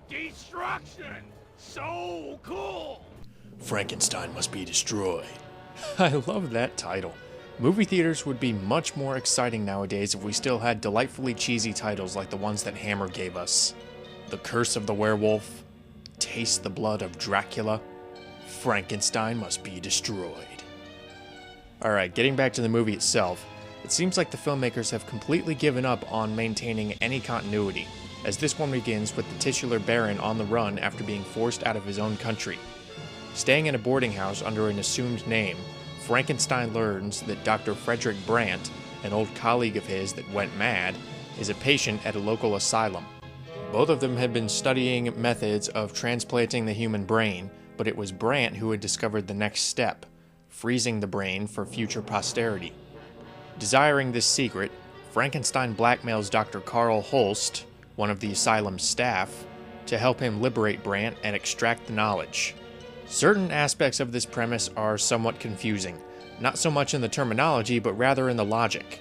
Destruction! So cool! Frankenstein must be destroyed. I love that title. Movie theaters would be much more exciting nowadays if we still had delightfully cheesy titles like the ones that Hammer gave us. The Curse of the Werewolf, Taste the Blood of Dracula, Frankenstein must be destroyed. Alright, getting back to the movie itself, it seems like the filmmakers have completely given up on maintaining any continuity, as this one begins with the titular Baron on the run after being forced out of his own country. Staying in a boarding house under an assumed name, Frankenstein learns that Dr. Frederick Brandt, an old colleague of his that went mad, is a patient at a local asylum. Both of them had been studying methods of transplanting the human brain, but it was Brandt who had discovered the next step, freezing the brain for future posterity. Desiring this secret, Frankenstein blackmails Dr. Karl Holst, one of the asylum's staff, to help him liberate Brandt and extract the knowledge. Certain aspects of this premise are somewhat confusing, not so much in the terminology, but rather in the logic.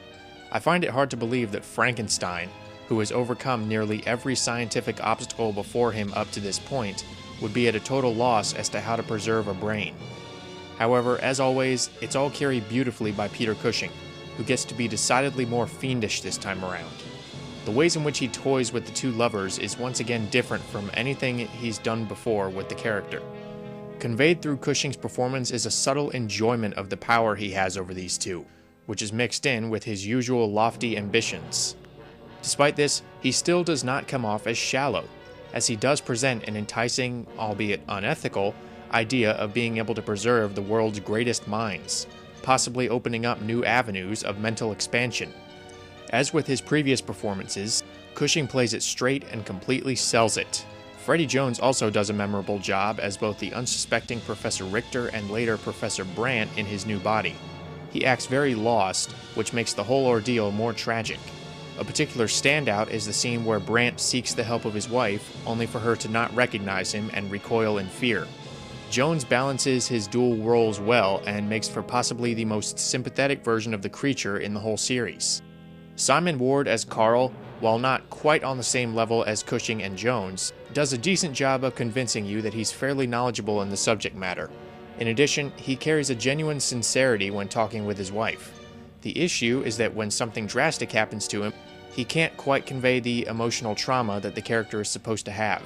I find it hard to believe that Frankenstein, who has overcome nearly every scientific obstacle before him up to this point, would be at a total loss as to how to preserve a brain. However, as always, it's all carried beautifully by Peter Cushing, who gets to be decidedly more fiendish this time around. The ways in which he toys with the two lovers is once again different from anything he's done before with the character. Conveyed through Cushing's performance is a subtle enjoyment of the power he has over these two, which is mixed in with his usual lofty ambitions. Despite this, he still does not come off as shallow, as he does present an enticing, albeit unethical, idea of being able to preserve the world's greatest minds, possibly opening up new avenues of mental expansion. As with his previous performances, Cushing plays it straight and completely sells it. Freddie Jones also does a memorable job as both the unsuspecting Professor Richter and later Professor Brandt in his new body. He acts very lost, which makes the whole ordeal more tragic. A particular standout is the scene where Brandt seeks the help of his wife, only for her to not recognize him and recoil in fear. Jones balances his dual roles well and makes for possibly the most sympathetic version of the creature in the whole series. Simon Ward as Carl, while not quite on the same level as Cushing and Jones, does a decent job of convincing you that he's fairly knowledgeable in the subject matter. In addition, he carries a genuine sincerity when talking with his wife. The issue is that when something drastic happens to him, he can't quite convey the emotional trauma that the character is supposed to have.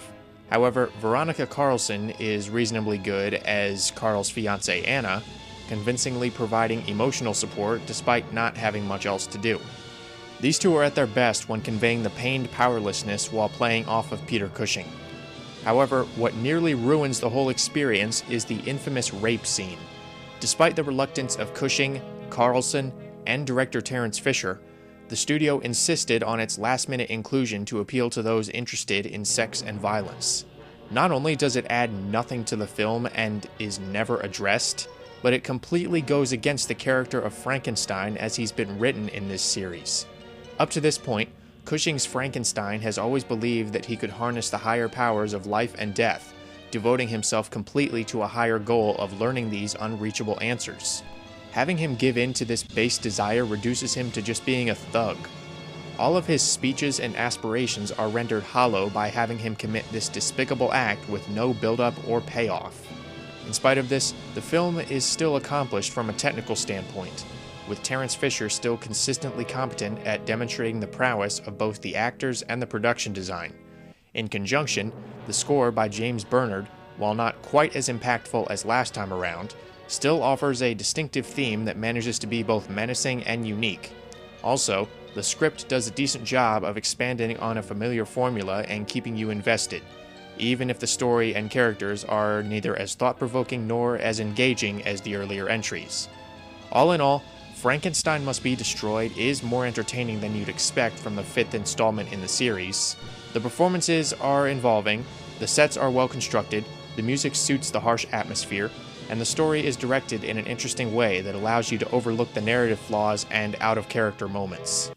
However, Veronica Carlson is reasonably good as Carl's fiancée Anna, convincingly providing emotional support despite not having much else to do. These two are at their best when conveying the pained powerlessness while playing off of Peter Cushing. However, what nearly ruins the whole experience is the infamous rape scene. Despite the reluctance of Cushing, Carlson, and director Terence Fisher, the studio insisted on its last-minute inclusion to appeal to those interested in sex and violence. Not only does it add nothing to the film and is never addressed, but it completely goes against the character of Frankenstein as he's been written in this series. Up to this point, Cushing's Frankenstein has always believed that he could harness the higher powers of life and death, devoting himself completely to a higher goal of learning these unreachable answers. Having him give in to this base desire reduces him to just being a thug. All of his speeches and aspirations are rendered hollow by having him commit this despicable act with no build-up or payoff. In spite of this, the film is still accomplished from a technical standpoint, with Terence Fisher still consistently competent at demonstrating the prowess of both the actors and the production design. In conjunction, the score by James Bernard, while not quite as impactful as last time around, still offers a distinctive theme that manages to be both menacing and unique. Also, the script does a decent job of expanding on a familiar formula and keeping you invested, even if the story and characters are neither as thought-provoking nor as engaging as the earlier entries. All in all, Frankenstein Must Be Destroyed is more entertaining than you'd expect from the fifth installment in the series. The performances are involving, the sets are well constructed, the music suits the harsh atmosphere, and the story is directed in an interesting way that allows you to overlook the narrative flaws and out-of-character moments.